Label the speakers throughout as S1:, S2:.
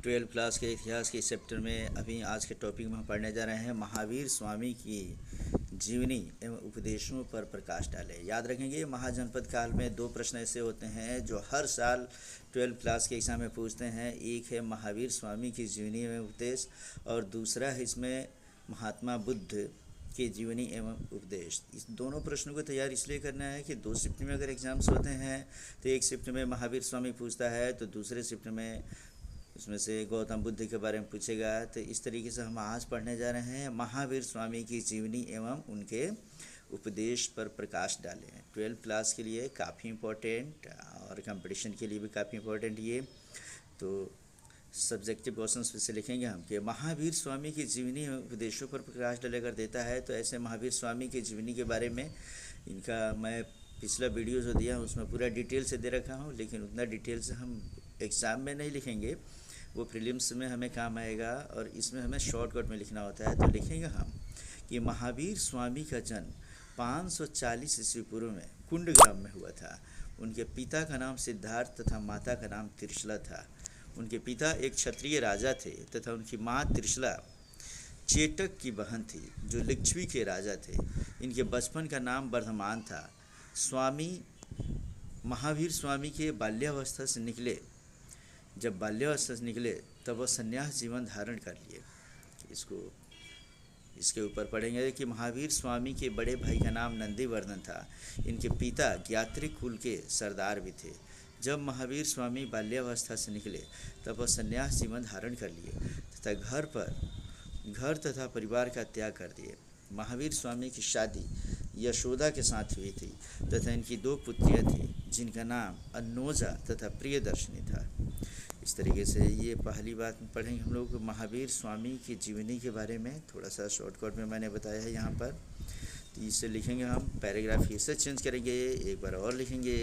S1: Twelfth class के इतिहास के चैप्टर में अभी आज के टॉपिक में हम पढ़ने जा रहे हैं महावीर स्वामी की जीवनी एवं उपदेशों पर प्रकाश डाले। याद रखेंगे, महाजनपद काल में दो प्रश्न ऐसे होते हैं जो हर साल ट्वेल्थ क्लास के एग्ज़ाम में पूछते हैं। एक है महावीर स्वामी की जीवनी एवं उपदेश और दूसरा है इसमें महात्मा बुद्ध की जीवनी एवं उपदेश। इस दोनों प्रश्नों को तैयार इसलिए करना है कि दो शिफ्ट में अगर एग्ज़ाम्स होते हैं तो एक शिफ्ट में महावीर स्वामी पूछता है तो दूसरे शिफ्ट में उसमें से गौतम बुद्ध के बारे में पूछेगा। तो इस तरीके से हम आज पढ़ने जा रहे हैं महावीर स्वामी की जीवनी एवं उनके उपदेश पर प्रकाश डाले हैं। ट्वेल्थ क्लास के लिए काफ़ी इम्पोर्टेंट और कंपटीशन के लिए भी काफ़ी इम्पोर्टेंट ये तो सब्जेक्टिव क्वेश्चंस से लिखेंगे हम कि महावीर स्वामी की जीवनी एवं उपदेशों पर प्रकाश डालेकर देता है। तो ऐसे महावीर स्वामी की जीवनी के बारे में इनका मैं पिछला वीडियो जो दिया उसमें पूरा डिटेल से दे रखा हूँ, लेकिन उतना डिटेल से हम एग्ज़ाम में नहीं लिखेंगे, वो प्रीलिम्स में हमें काम आएगा और इसमें हमें शॉर्टकट में लिखना होता है। तो लिखेंगे हम कि महावीर स्वामी का जन्म 540 ईस्वी पूर्व में कुंडग्राम में हुआ था। उनके पिता का नाम सिद्धार्थ तथा माता का नाम त्रिशला था। उनके पिता एक क्षत्रिय राजा थे तथा उनकी माँ त्रिशला चेटक की बहन थी जो लिच्छवी के राजा थे। इनके बचपन का नाम वर्धमान था। महावीर स्वामी के बाल्यावस्था से निकले जब बाल्यावस्था से निकले तब वह संन्यास जीवन धारण कर लिए। इसके ऊपर पढ़ेंगे कि महावीर स्वामी के बड़े भाई का नाम नंदीवर्धन था। इनके पिता ज्ञात्रिक कुल के सरदार भी थे। जब महावीर स्वामी बाल्यावस्था से निकले तब वह संन्यास जीवन धारण कर लिए तथा घर तथा परिवार का त्याग कर दिए। महावीर स्वामी की शादी यशोदा के साथ हुई थी तथा इनकी दो पुत्रियां थीं जिनका नाम अन्नोजा तथा प्रियदर्शनी था। इस तरीके से ये पहली बात पढ़ेंगे हम लोग महावीर स्वामी की जीवनी के बारे में। थोड़ा सा शॉर्टकट में मैंने बताया है यहाँ पर, तो इसे लिखेंगे हम। पैराग्राफ इसे चेंज करेंगे, एक बार और लिखेंगे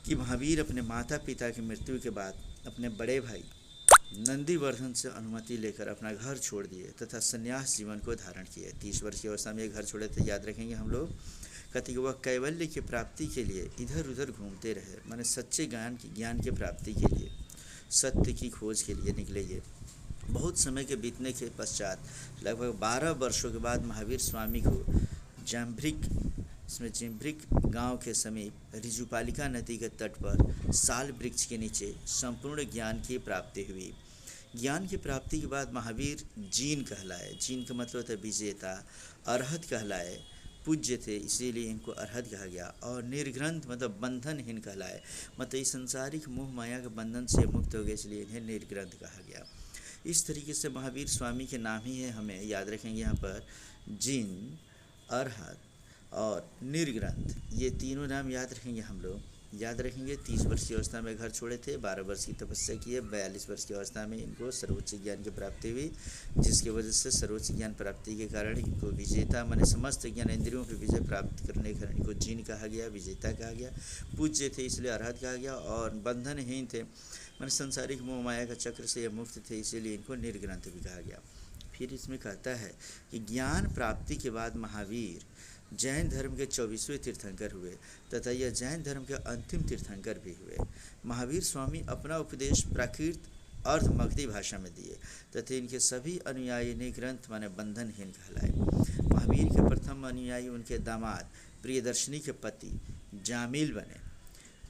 S1: कि महावीर अपने माता पिता की मृत्यु के बाद अपने बड़े भाई नंदीवर्धन से अनुमति लेकर अपना घर छोड़ दिए तथा संन्यास जीवन को धारण किए। 30 वर्ष की अवस्था में घर छोड़े थे। याद रखेंगे हम लोग कहते कि वह कैवल्य की प्राप्ति के लिए इधर उधर घूमते रहे, माने सच्चे ज्ञान की प्राप्ति के लिए, सत्य की खोज के लिए निकले। ये बहुत समय के बीतने के पश्चात लगभग 12 वर्षों के बाद महावीर स्वामी को जिम्भ्रिक गांव के समीप रिजुपालिका नदी के तट पर साल वृक्ष के नीचे संपूर्ण ज्ञान की प्राप्ति हुई। ज्ञान की प्राप्ति के बाद महावीर जीन कहलाए। जीन का मतलब होता है विजेता। अरहत कहलाए, पूज्य थे इसीलिए इनको अरहत कहा गया। और निर्ग्रंथ मतलब बंधनहीन कहलाए, मतलब इस संसारिक मोह माया के बंधन से मुक्त हो गए इसलिए इन्हें निर्ग्रंथ कहा गया। इस तरीके से महावीर स्वामी के नाम ही है, हमें याद रखेंगे यहाँ पर जिन, अरहत और निर्ग्रंथ, ये तीनों नाम याद रखेंगे हम लोग। याद रखेंगे 30 वर्ष की अवस्था में घर छोड़े थे, 12 वर्ष की तपस्या की है, 42 वर्ष की अवस्था में इनको सर्वोच्च ज्ञान की प्राप्ति हुई, जिसकी वजह से सर्वोच्च ज्ञान प्राप्ति के कारण इनको विजेता माने समस्त ज्ञानेंद्रियों पर विजय प्राप्त करने के कारण इनको जीन कहा गया, विजेता कहा गया। पूज्य थे इसलिए अरहत कहा गया और बंधनहीन थे माने संसारिक मोह माया का चक्र से ये मुक्त थे इसीलिए इनको निर्ग्रंथ भी कहा गया। फिर इसमें कहता है कि ज्ञान प्राप्ति के बाद महावीर जैन धर्म के 24वें तीर्थंकर हुए तथा यह जैन धर्म के अंतिम तीर्थंकर भी हुए। महावीर स्वामी अपना उपदेश प्राकृत अर्ध मगधी भाषा में दिए तथा इनके सभी अनुयायी ने ग्रंथ माने बंधनहीन कहलाए। महावीर के प्रथम अनुयायी उनके दामाद प्रियदर्शनी के पति जामिल बने।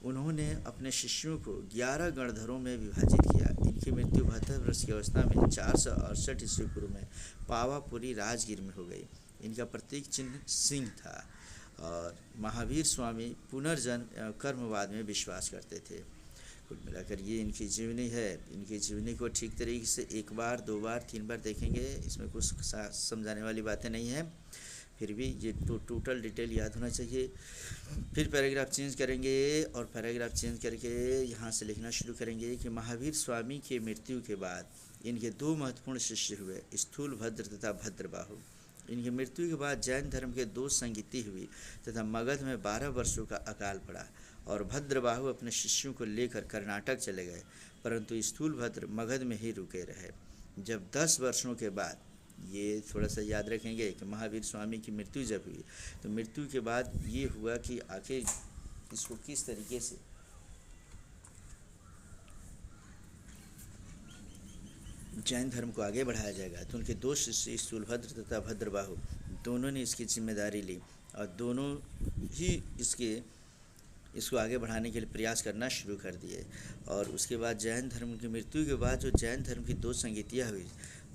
S1: उन्होंने अपने शिष्यों को 11 गणधरों में विभाजित किया। इनकी मृत्यु 72 वर्ष की अवस्था में 468 ईस्वी पूर्व में पावापुरी राजगीर में हो गई। इनका प्रतीक चिन्ह सिंह था और महावीर स्वामी पुनर्जन्म कर्मवाद में विश्वास करते थे। कुल मिलाकर ये इनकी जीवनी है। इनकी जीवनी को ठीक तरीके से एक बार, 2 बार, 3 बार देखेंगे, इसमें कुछ समझाने वाली बातें नहीं हैं, फिर भी ये टोटल डिटेल याद होना चाहिए। फिर पैराग्राफ चेंज करेंगे और पैराग्राफ चेंज करके यहाँ से लिखना शुरू करेंगे कि महावीर स्वामी के मृत्यु के बाद इनके 2 महत्वपूर्ण शिष्य हुए, स्थूलभद्र तथा भद्रबाहु। इनकी मृत्यु के बाद जैन धर्म के 2 संगीति हुई तथा मगध में 12 वर्षों का अकाल पड़ा और भद्रबाहु अपने शिष्यों को लेकर कर्नाटक चले गए, परंतु स्थूलभद्र मगध में ही रुके रहे। जब 10 वर्षों के बाद, ये थोड़ा सा याद रखेंगे कि महावीर स्वामी की मृत्यु जब हुई तो मृत्यु के बाद ये हुआ कि आखिर इसको किस तरीके से जैन धर्म को आगे बढ़ाया जाएगा, तो उनके दो शिष्य स्थूलभद्र तथा भद्रबाहु दोनों ने इसकी जिम्मेदारी ली और दोनों ही इसको आगे बढ़ाने के लिए प्रयास करना शुरू कर दिए। और उसके बाद जैन धर्म की मृत्यु के बाद जो जैन धर्म की दो संगीतियाँ हुई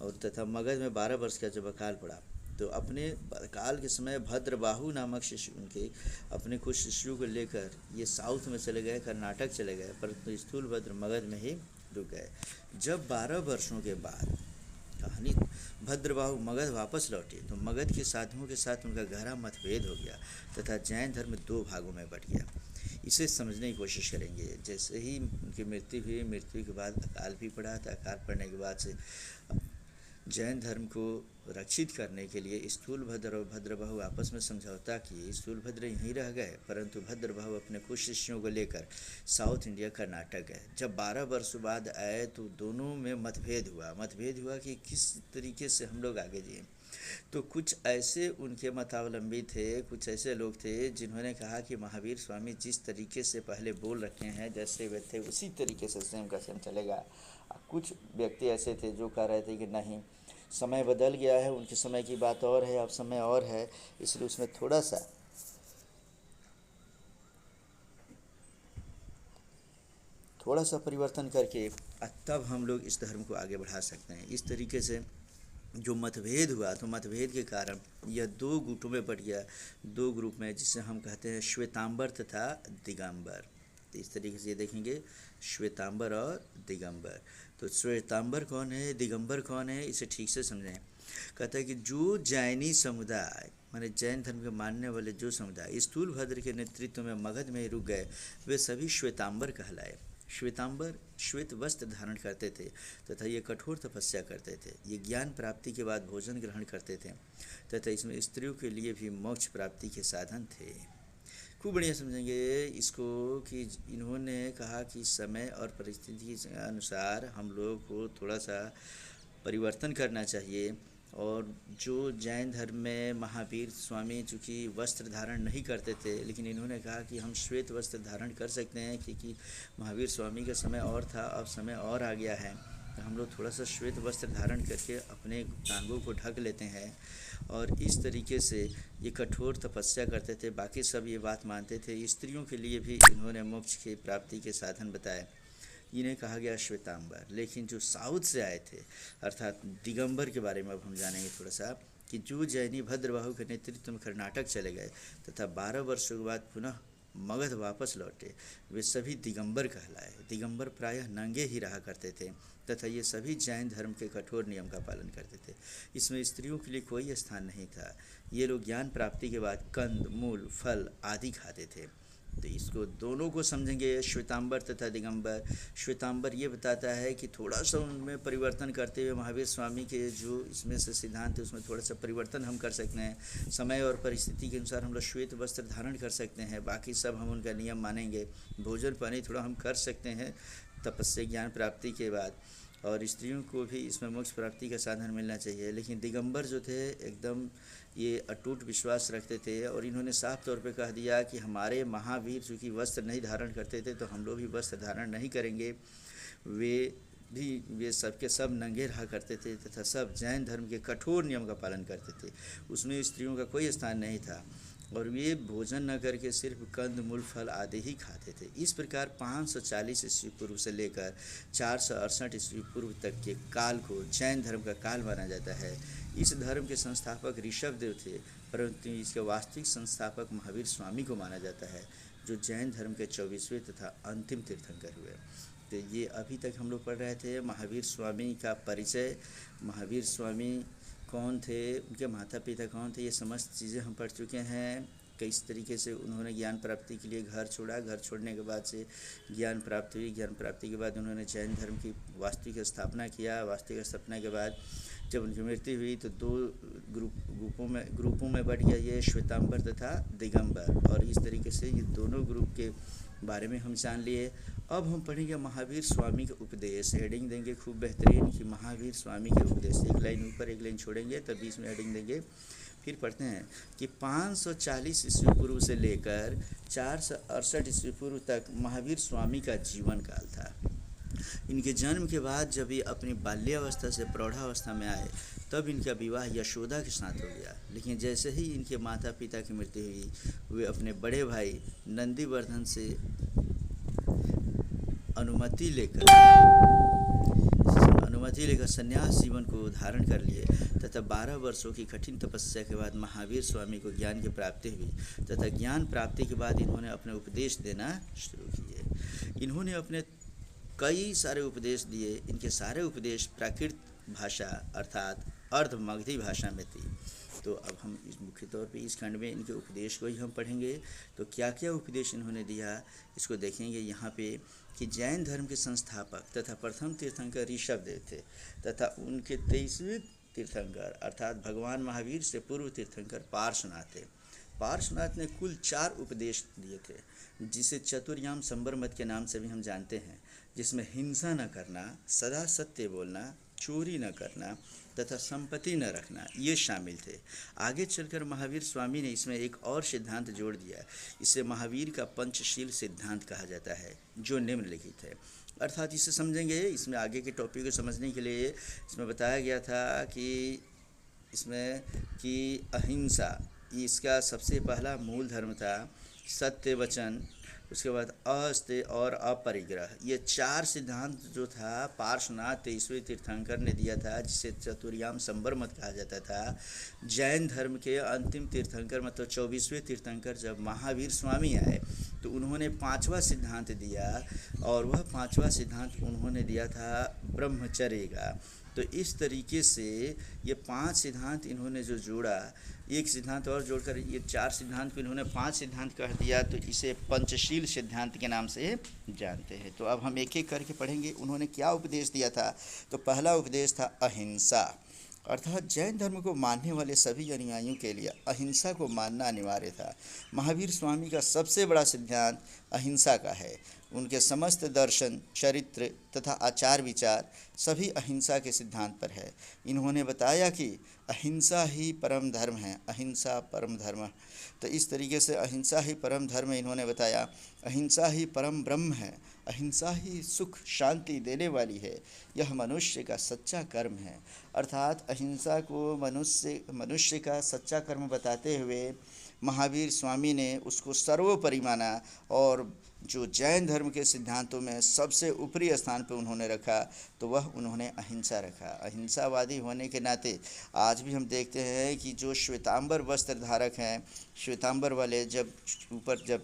S1: और तथा मगध में 12 वर्ष का जब अकाल पड़ा, तो अपने काल के समय भद्रबाहु नामक शिष्य उनके अपने कुछ शिष्यों को लेकर ये साउथ में चले गए, कर्नाटक चले गए, परंतु स्थूलभद्र मगध में ही रुक गए। जब 12 वर्षों के बाद कहानी भद्रबाहु मगध वापस लौटे, तो मगध के साधुओं के साथ उनका गहरा मतभेद हो गया तथा जैन धर्म दो भागों में बंट गया। इसे समझने की कोशिश करेंगे। जैसे ही उनकी मृत्यु हुई, मृत्यु के बाद अकाल भी पड़ा, था अकाल पड़ने के बाद से जैन धर्म को रक्षित करने के लिए स्थूलभद्र और भद्रबाहु आपस में समझौता किए। स्थूलभद्र यहीं रह गए, परंतु भद्रबाहु अपने कुछ शिष्यों को लेकर साउथ इंडिया कर्नाटक गए। जब 12 वर्षों बाद आए तो दोनों में मतभेद हुआ कि किस तरीके से हम लोग आगे जिए। तो कुछ ऐसे उनके मतावलंबी थे, कुछ ऐसे लोग थे जिन्होंने कहा कि महावीर स्वामी जिस तरीके से पहले बोल रखे हैं, जैसे वे थे उसी तरीके से सेम का सेम चलेगा। कुछ व्यक्ति ऐसे थे जो कह रहे थे कि नहीं, समय बदल गया है, उनके समय की बात और है, अब समय और है, इसलिए उसमें थोड़ा सा परिवर्तन करके तब हम लोग इस धर्म को आगे बढ़ा सकते हैं। इस तरीके से जो मतभेद हुआ, तो मतभेद के कारण यह दो गुटों में बढ़ गया, दो ग्रुप में, जिसे हम कहते हैं श्वेतांबर तथा दिगंबर। तो इस तरीके से ये देखेंगे श्वेतांबर और दिगंबर। तो श्वेतांबर कौन है, दिगंबर कौन है, इसे ठीक से समझें। कहता है कि जो जैनी समुदाय माने जैन धर्म के मानने वाले जो समुदाय स्थूलभद्र के नेतृत्व में मगध में रुक गए, वे सभी श्वेतांबर कहलाए। श्वेतांबर श्वेत वस्त्र धारण करते थे तथा ये कठोर तपस्या करते थे। ये ज्ञान प्राप्ति के बाद भोजन ग्रहण करते थे तथा इसमें स्त्रियों के लिए भी मोक्ष प्राप्ति के साधन थे। खूब बढ़िया समझेंगे इसको कि इन्होंने कहा कि समय और परिस्थिति के अनुसार हम लोग को थोड़ा सा परिवर्तन करना चाहिए। और जो जैन धर्म में महावीर स्वामी चूँकि वस्त्र धारण नहीं करते थे, लेकिन इन्होंने कहा कि हम श्वेत वस्त्र धारण कर सकते हैं, क्योंकि महावीर स्वामी का समय और था, अब समय और आ गया है, तो हम लोग थोड़ा सा श्वेत वस्त्र धारण करके अपने टांगों को ढक लेते हैं। और इस तरीके से ये कठोर तपस्या करते थे। बाकी सब ये बात मानते थे। स्त्रियों के लिए भी इन्होंने मोक्ष की प्राप्ति के साधन बताए। इन्हें कहा गया श्वेतांबर। लेकिन जो साउथ से आए थे अर्थात दिगंबर के बारे में अब हम जानेंगे थोड़ा सा, कि जो जैनी भद्रबाहु के नेतृत्व में कर्नाटक चले गए तथा 12 वर्षों के बाद पुनः मगध वापस लौटे, वे सभी दिगंबर कहलाए। दिगंबर प्रायः नंगे ही रहा करते थे तथा ये सभी जैन धर्म के कठोर नियम का पालन करते थे। इसमें स्त्रियों के लिए कोई स्थान नहीं था। ये लोग ज्ञान प्राप्ति के बाद कंद, मूल, फल आदि खाते थे। तो इसको दोनों को समझेंगे, श्वेतांबर तथा दिगंबर। श्वेतांबर ये बताता है कि थोड़ा सा उनमें परिवर्तन करते हुए महावीर स्वामी के जो इसमें से सिद्धांत है उसमें थोड़ा सा परिवर्तन हम कर सकते हैं। समय और परिस्थिति के अनुसार हम लोग श्वेत वस्त्र धारण कर सकते हैं, बाकी सब हम उनका नियम मानेंगे। भोजन पानी थोड़ा हम कर सकते हैं तपस्या ज्ञान प्राप्ति के बाद, और स्त्रियों को भी इसमें मोक्ष प्राप्ति का साधन मिलना चाहिए। लेकिन दिगंबर जो थे एकदम ये अटूट विश्वास रखते थे और इन्होंने साफ तौर पे कह दिया कि हमारे महावीर चूँकि वस्त्र नहीं धारण करते थे तो हम लोग भी वस्त्र धारण नहीं करेंगे। वे सबके सब नंगे रहा करते थे तथा सब जैन धर्म के कठोर नियम का पालन करते थे। उसमें स्त्रियों का कोई स्थान नहीं था और वे भोजन न करके सिर्फ कंद मूल फल आदि ही खाते थे। इस प्रकार 540 ईस्वी पूर्व से लेकर 468 ईस्वी पूर्व तक के काल को जैन धर्म का काल माना जाता है। इस धर्म के संस्थापक ऋषभदेव थे, परंतु इसके वास्तविक संस्थापक महावीर स्वामी को माना जाता है, जो जैन धर्म के 24वें तथा अंतिम तीर्थंकर हुए। तो ये अभी तक हम लोग पढ़ रहे थे महावीर स्वामी का परिचय। महावीर स्वामी कौन थे, उनके माता पिता कौन थे, ये समस्त चीज़ें हम पढ़ चुके हैं। किस तरीके से उन्होंने ज्ञान प्राप्ति के लिए घर छोड़ा, घर छोड़ने के बाद से ज्ञान प्राप्ति हुई, ज्ञान प्राप्ति के बाद उन्होंने जैन धर्म की वास्तविक स्थापना किया। वास्तविक स्थापना के बाद जब उनकी मृत्यु हुई तो दो ग्रुपों में बढ़ गया ये श्वेतांबर तथा दिगंबर। और इस तरीके से ये दोनों ग्रुप के बारे में हम जान लिए। अब हम पढ़ेंगे महावीर स्वामी के उपदेश। हेडिंग देंगे खूब बेहतरीन कि महावीर स्वामी के उपदेश। एक लाइन ऊपर एक लाइन छोड़ेंगे तब बीच में हेडिंग देंगे। फिर पढ़ते हैं कि 540 ईस्वी पूर्व से लेकर 468 ईस्वी पूर्व तक महावीर स्वामी का जीवन काल था। इनके जन्म के बाद जब ये अपनी बाल्यावस्था से प्रौढ़ावस्था में आए तब इनका विवाह यशोदा के साथ हो गया। लेकिन जैसे ही इनके माता पिता की मृत्यु हुई, वे अपने बड़े भाई नंदीवर्धन से अनुमति लेकर संन्यास जीवन को धारण कर लिए तथा 12 वर्षों की कठिन तपस्या के बाद महावीर स्वामी को ज्ञान की प्राप्ति हुई तथा ज्ञान प्राप्ति के बाद इन्होंने अपने उपदेश देना शुरू किए। इन्होंने अपने कई सारे उपदेश दिए। इनके सारे उपदेश प्राकृत भाषा अर्थात अर्धमगधी भाषा में थी। तो अब हम इस मुख्य तौर पे इस खंड में इनके उपदेश को ही हम पढ़ेंगे। तो क्या क्या उपदेश इन्होंने दिया इसको देखेंगे यहाँ पे कि जैन धर्म के संस्थापक तथा प्रथम तीर्थंकर ऋषभदेव थे तथा उनके 23वें तीर्थंकर अर्थात भगवान महावीर से पूर्व तीर्थंकर पार्श्वनाथ थे। पार्श्वनाथ ने कुल 4 उपदेश दिए थे, जिसे चतुर्याम संबर मत के नाम से भी हम जानते हैं, जिसमें हिंसा न करना, सदा सत्य बोलना, चोरी न करना तथा संपत्ति न रखना ये शामिल थे। आगे चलकर महावीर स्वामी ने इसमें एक और सिद्धांत जोड़ दिया। इसे महावीर का पंचशील सिद्धांत कहा जाता है, जो निम्नलिखित है। अर्थात इसे समझेंगे, इसमें आगे के टॉपिक को समझने के लिए इसमें बताया गया था कि इसमें कि अहिंसा इसका सबसे पहला मूल धर्म था, सत्य वचन, उसके बाद अस्तेय और अपरिग्रह, ये 4 सिद्धांत जो था पार्श्वनाथ 23वें तीर्थंकर ने दिया था, जिसे चतुर्याम संबर मत कहा जाता था। जैन धर्म के अंतिम तीर्थंकर मतलब 24वें तीर्थंकर जब महावीर स्वामी आए तो उन्होंने 5वां सिद्धांत दिया, और वह 5वां सिद्धांत उन्होंने दिया था ब्रह्मचर्य का। तो इस तरीके से ये 5 सिद्धांत इन्होंने जो जोड़ा, एक सिद्धांत और जोड़कर ये 4 सिद्धांत को इन्होंने 5 सिद्धांत कह दिया, तो इसे पंचशील सिद्धांत के नाम से जानते हैं। तो अब हम एक एक करके पढ़ेंगे उन्होंने क्या उपदेश दिया था। तो पहला उपदेश था अहिंसा, अर्थात जैन धर्म को मानने वाले सभी अनुयायियों के लिए अहिंसा को मानना अनिवार्य था। महावीर स्वामी का सबसे बड़ा सिद्धांत अहिंसा का है। उनके समस्त दर्शन, चरित्र तथा आचार विचार सभी अहिंसा के सिद्धांत पर है। इन्होंने बताया कि अहिंसा ही परम धर्म है, अहिंसा परम धर्म। तो इस तरीके से अहिंसा ही परम धर्म इन्होंने बताया। अहिंसा ही परम ब्रह्म है, अहिंसा ही सुख शांति देने वाली है, यह मनुष्य का सच्चा कर्म है। अर्थात अहिंसा को मनुष्य का सच्चा कर्म बताते हुए महावीर स्वामी ने उसको सर्वोपरि माना, और जो जैन धर्म के सिद्धांतों में सबसे ऊपरी स्थान पर उन्होंने रखा तो वह उन्होंने अहिंसा रखा। अहिंसावादी होने के नाते आज भी हम देखते हैं कि जो श्वेतांबर वस्त्र धारक हैं, श्वेतांबर वाले जब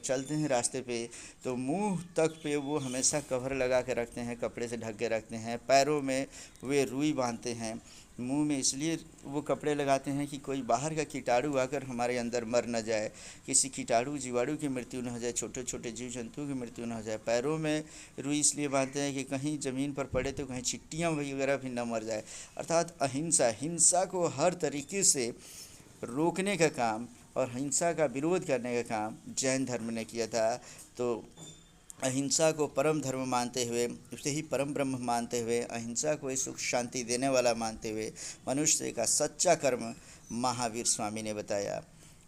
S1: चलते हैं रास्ते पे तो मुंह तक पे वो हमेशा कवर लगा के रखते हैं, कपड़े से ढक के रखते हैं। पैरों में वे रुई बांधते हैं, मुंह में इसलिए वो कपड़े लगाते हैं कि कोई बाहर का कीटाणु आकर हमारे अंदर मर न जाए, किसी कीटाणु जीवाणु की मृत्यु न हो जाए, छोटे छोटे जीव जंतु की मृत्यु न हो जाए। पैरों में रुई इसलिए बांधते हैं कि कहीं ज़मीन पर पड़े तो कहीं चिट्टियाँ वगैरह भी न मर जाए। अर्थात हिंसा को हर तरीके से रोकने का काम और हिंसा का विरोध करने का काम जैन धर्म ने किया था। तो अहिंसा को परम धर्म मानते हुए, उसे ही परम ब्रह्म मानते हुए, अहिंसा को ही सुख शांति देने वाला मानते हुए मनुष्य का सच्चा कर्म महावीर स्वामी ने बताया।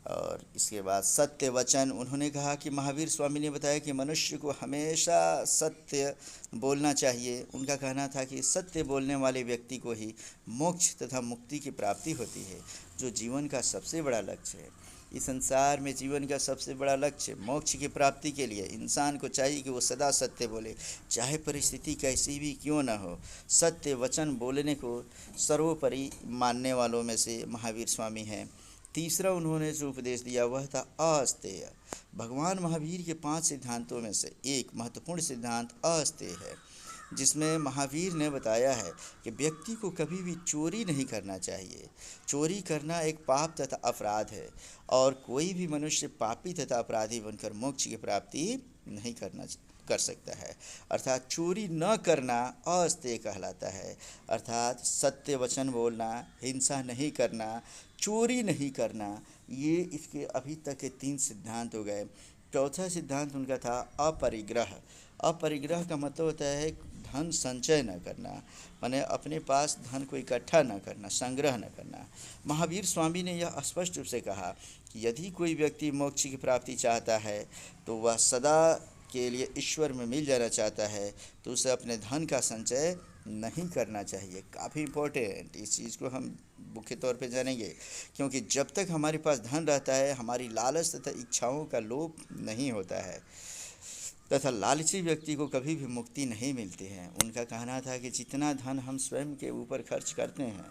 S1: और इसके बाद सत्य वचन, उन्होंने कहा कि महावीर स्वामी ने बताया कि मनुष्य को हमेशा सत्य बोलना चाहिए। उनका कहना था कि सत्य बोलने वाले व्यक्ति को ही मोक्ष तथा मुक्ति की प्राप्ति होती है, जो जीवन का सबसे बड़ा लक्ष्य है। इस संसार में जीवन का सबसे बड़ा लक्ष्य मोक्ष की प्राप्ति के लिए इंसान को चाहिए कि वो सदा सत्य बोले, चाहे परिस्थिति कैसी भी क्यों न हो। सत्य वचन बोलने को सर्वोपरि मानने वालों में से महावीर स्वामी हैं। तीसरा उन्होंने जो उपदेश दिया वह था अस्तेय। भगवान महावीर के 5 सिद्धांतों में से एक महत्वपूर्ण सिद्धांत अस्तेय है, जिसमें महावीर ने बताया है कि व्यक्ति को कभी भी चोरी नहीं करना चाहिए। चोरी करना एक पाप तथा अपराध है, और कोई भी मनुष्य पापी तथा अपराधी बनकर मोक्ष की प्राप्ति नहीं कर सकता है। अर्थात चोरी न करना अस्तेय कहलाता है। अर्थात सत्य वचन बोलना, हिंसा नहीं करना, चोरी नहीं करना, ये इसके अभी तक के 3 सिद्धांत हो गए। चौथा सिद्धांत उनका था अपरिग्रह। अपरिग्रह का मतलब होता है धन संचय न करना, माने अपने पास धन को इकट्ठा न करना, संग्रह न करना। महावीर स्वामी ने यह स्पष्ट रूप से कहा कि यदि कोई व्यक्ति मोक्ष की प्राप्ति चाहता है तो वह सदा के लिए ईश्वर में मिल जाना चाहता है तो उसे अपने धन का संचय नहीं करना चाहिए। काफ़ी इम्पोर्टेंट, इस चीज़ को हम मुख्य तौर पे जानेंगे, क्योंकि जब तक हमारे पास धन रहता है हमारी लालच तथा इच्छाओं का लोप नहीं होता है तथा लालची व्यक्ति को कभी भी मुक्ति नहीं मिलती है। उनका कहना था कि जितना धन हम स्वयं के ऊपर खर्च करते हैं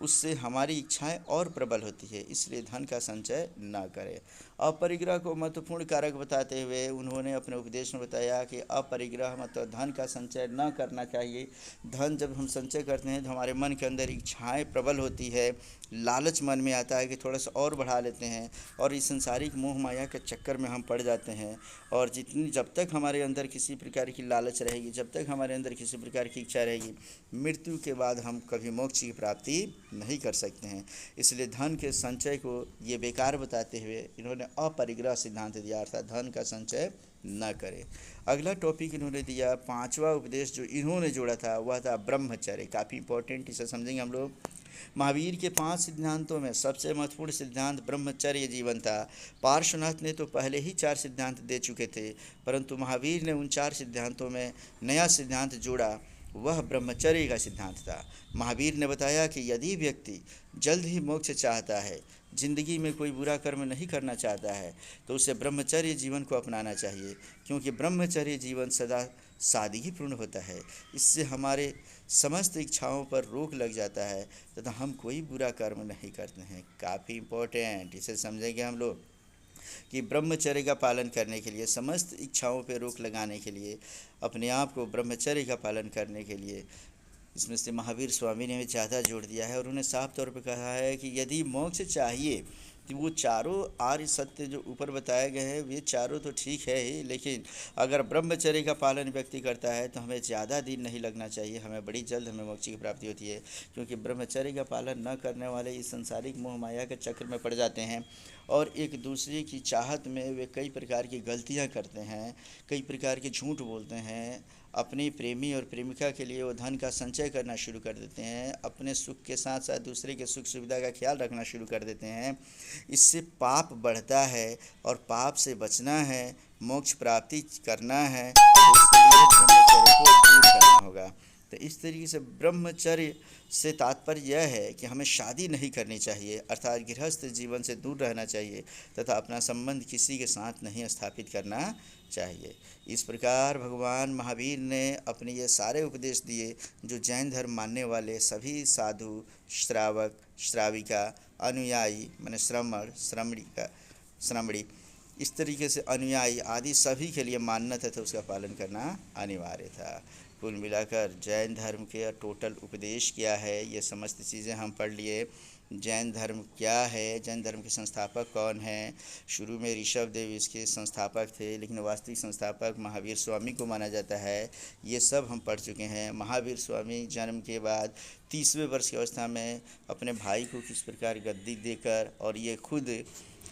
S1: उससे हमारी इच्छाएं और प्रबल होती है, इसलिए धन का संचय न करें। अपरिग्रह को महत्वपूर्ण कारक बताते हुए उन्होंने अपने उपदेश में बताया कि अपरिग्रह मतलब धन का संचय न करना चाहिए। धन जब हम संचय करते हैं तो हमारे मन के अंदर इच्छाएं प्रबल होती है, लालच मन में आता है कि थोड़ा सा और बढ़ा लेते हैं और इस संसारिक मोह माया के चक्कर में हम पड़ जाते हैं। और जब तक हमारे अंदर किसी प्रकार की लालच रहेगी, जब तक हमारे अंदर किसी प्रकार की इच्छा रहेगी, मृत्यु के बाद हम कभी मोक्ष की प्राप्ति नहीं कर सकते हैं। इसलिए धन के संचय को ये बेकार बताते हुए इन्होंने अपरिग्रह सिद्धांत दिया, अर्थात धन का संचय न करें। अगला टॉपिक इन्होंने दिया, पांचवा उपदेश जो इन्होंने जोड़ा था वह था ब्रह्मचर्य। काफ़ी इंपॉर्टेंट, इसे समझेंगे हम लोग। महावीर के 5 सिद्धांतों में सबसे महत्वपूर्ण सिद्धांत ब्रह्मचर्य जीवन था। पार्श्वनाथ ने तो पहले ही 4 सिद्धांत दे चुके थे, परंतु महावीर ने उन 4 सिद्धांतों में नया सिद्धांत जोड़ा, वह ब्रह्मचर्य का सिद्धांत था। महावीर ने बताया कि यदि व्यक्ति जल्द ही मोक्ष चाहता है, जिंदगी में कोई बुरा कर्म नहीं करना चाहता है, तो उसे ब्रह्मचर्य जीवन को अपनाना चाहिए, क्योंकि ब्रह्मचर्य जीवन सदा सादगीपूर्ण होता है। इससे हमारे समस्त इच्छाओं पर रोक लग जाता है तथा हम कोई बुरा कर्म नहीं करते हैं। काफ़ी इम्पोर्टेंट, इसे समझेंगे हम लोग कि ब्रह्मचर्य का पालन करने के लिए, समस्त इच्छाओं पर रोक लगाने के लिए, अपने आप को ब्रह्मचर्य का पालन करने के लिए इसमें से महावीर स्वामी ने भी ज़्यादा जोड़ दिया है। और उन्हें साफ तौर पर कहा है कि यदि मोक्ष चाहिए तो वो चारों आर्य सत्य जो ऊपर बताए गए हैं वे चारों तो ठीक है ही, लेकिन अगर ब्रह्मचर्य का पालन व्यक्ति करता है तो हमें ज़्यादा दिन नहीं लगना चाहिए, हमें बड़ी जल्द हमें मोक्ष की प्राप्ति होती है। क्योंकि ब्रह्मचर्य का पालन न करने वाले इस संसारिक मोह माया के चक्र में पड़ जाते हैं और एक दूसरे की चाहत में वे कई प्रकार की गलतियां करते हैं, कई प्रकार के झूठ बोलते हैं। अपने प्रेमी और प्रेमिका के लिए वो धन का संचय करना शुरू कर देते हैं, अपने सुख के साथ साथ दूसरे के सुख सुविधा का ख्याल रखना शुरू कर देते हैं। इससे पाप बढ़ता है और पाप से बचना है, मोक्ष प्राप्ति करना है तो उसके लिए ब्रह्मचर्य को पूर्ण करना होगा। तो इस तरीके से ब्रह्मचर्य से तात्पर्य यह है कि हमें शादी नहीं करनी चाहिए, अर्थात गृहस्थ जीवन से दूर रहना चाहिए तथा अपना संबंध किसी के साथ नहीं स्थापित करना चाहिए। इस प्रकार भगवान महावीर ने अपने ये सारे उपदेश दिए जो जैन धर्म मानने वाले सभी साधु, श्रावक, श्राविका, अनुयायी माने श्रमण, श्रमणी, इस तरीके से अनुयायी आदि सभी के लिए मानना तथा उसका पालन करना अनिवार्य था। कुल मिलाकर जैन धर्म के टोटल उपदेश क्या है, ये समस्त चीज़ें हम पढ़ लिए। जैन धर्म क्या है, जैन धर्म के संस्थापक कौन हैं। शुरू में ऋषभ देव इसके संस्थापक थे, लेकिन वास्तविक संस्थापक महावीर स्वामी को माना जाता है। ये सब हम पढ़ चुके हैं। महावीर स्वामी जन्म के बाद 30वें वर्ष की अवस्था में अपने भाई को किस प्रकार गद्दी देकर और ये खुद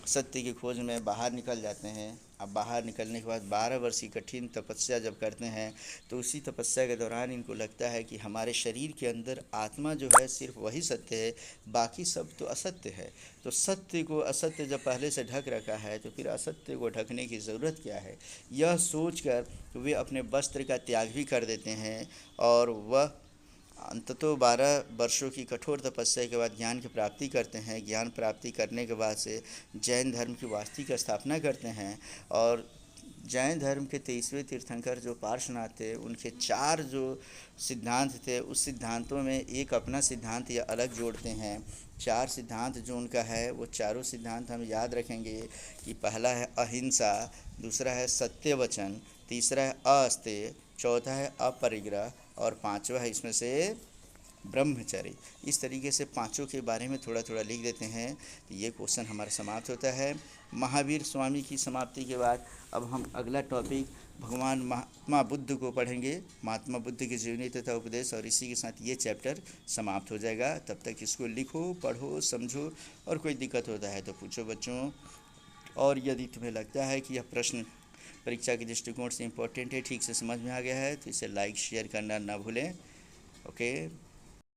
S1: सत्य की खोज में बाहर निकल जाते हैं। अब बाहर निकलने के बाद 12 वर्ष की कठिन तपस्या जब करते हैं तो उसी तपस्या के दौरान इनको लगता है कि हमारे शरीर के अंदर आत्मा जो है सिर्फ वही सत्य है, बाकी सब तो असत्य है। तो सत्य को असत्य जब पहले से ढक रखा है तो फिर असत्य को ढकने की ज़रूरत क्या है, यह सोचकर वे अपने वस्त्र का त्याग भी कर देते हैं और वह अंततः 12 वर्षों की कठोर तपस्या के बाद ज्ञान की प्राप्ति करते हैं। ज्ञान प्राप्ति करने के बाद से जैन धर्म की वास्तविक स्थापना करते हैं। और जैन धर्म के 23वें तीर्थंकर जो पार्श्वनाथ थे, उनके 4 जो सिद्धांत थे उस सिद्धांतों में एक अपना सिद्धांत या अलग जोड़ते हैं। 4 सिद्धांत जो उनका है वो चारों सिद्धांत हम याद रखेंगे कि पहला है अहिंसा, दूसरा है सत्य वचन, तीसरा है अस्तेय, चौथा है अपरिग्रह और 5वां है इसमें से ब्रह्मचर्य। इस तरीके से पांचों के बारे में थोड़ा थोड़ा लिख देते हैं। तो ये क्वेश्चन हमारा समाप्त होता है। महावीर स्वामी की समाप्ति के बाद अब हम अगला टॉपिक भगवान महात्मा बुद्ध को पढ़ेंगे, महात्मा बुद्ध की जीवनी तथा उपदेश, और इसी के साथ ये चैप्टर समाप्त हो जाएगा। तब तक इसको लिखो, पढ़ो, समझो और कोई दिक्कत होता है तो पूछो बच्चों। और यदि तुम्हें लगता है कि यह प्रश्न परीक्षा के दृष्टिकोण से इम्पोर्टेंट है, ठीक से समझ में आ गया है, तो इसे लाइक शेयर करना ना भूलें। ओके।